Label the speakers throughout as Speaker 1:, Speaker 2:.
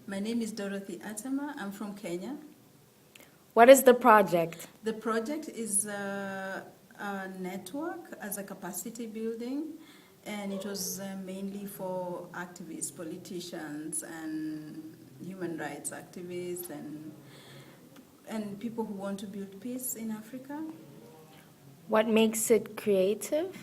Speaker 1: My name is Dorothy Atama. I'm from Kenya.
Speaker 2: What is the project?
Speaker 1: The project is a network as a capacity building, and it was mainly for activists, politicians, and human rights activists, and people who want to build peace in Africa.
Speaker 2: What makes it creative?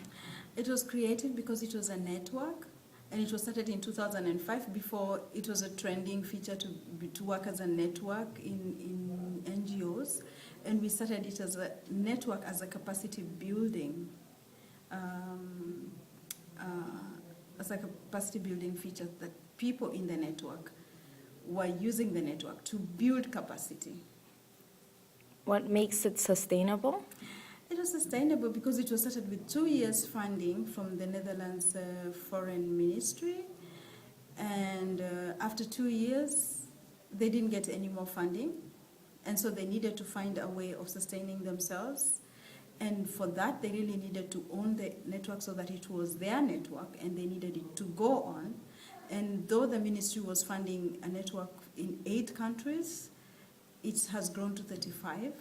Speaker 1: It was created because it was a network, and it was started in 2005. Before, it was a trending feature to work as a network in NGOs, and we started it as a network, as a capacity building, as a capacity building feature that people in the network were using the network to build capacity.
Speaker 2: What makes it sustainable?
Speaker 1: It was sustainable because it was started with 2 years funding from the Netherlands Foreign Ministry, and after 2 years they didn't get any more funding, and so they needed to find a way of sustaining themselves, and for that they really needed to own the network so that it was their network and they needed it to go on. And though the ministry was funding a network in 8 countries, it has grown to 35.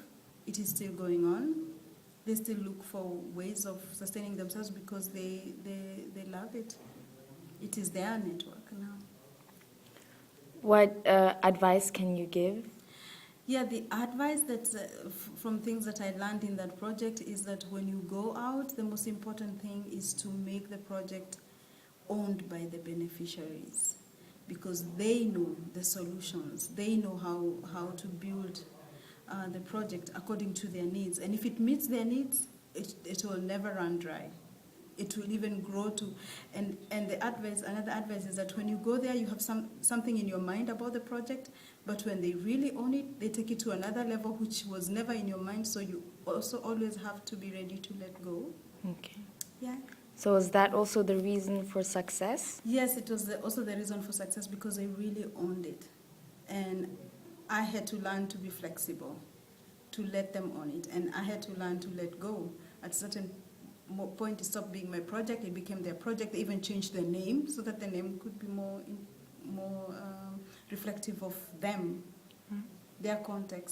Speaker 1: It is still going on. They still look for ways of sustaining themselves because they love it. It is their network now.
Speaker 2: What advice can you give?
Speaker 1: Yeah, the advice that from things that I learned in that project is that when you go out, the most important thing is to make the project owned by the beneficiaries, because they know the solutions. They know how to build the project according to their needs, and if it meets their needs, it will never run dry. It will even grow to, and the advice, another advice is that when you go there, you have something in your mind about the project, but when they really own it, they take it to another level which was never in your mind. So you also always have to be ready to let go.
Speaker 2: Okay.
Speaker 1: Yeah.
Speaker 2: So is that also the reason for success?
Speaker 1: Yes, it was also the reason for success, because they really owned it, and I had to learn to be flexible, to let them own it, and I had to learn to let go. At a certain point, it stopped being my project; it became their project. They even changed the name so that the name could be more reflective of them, their context.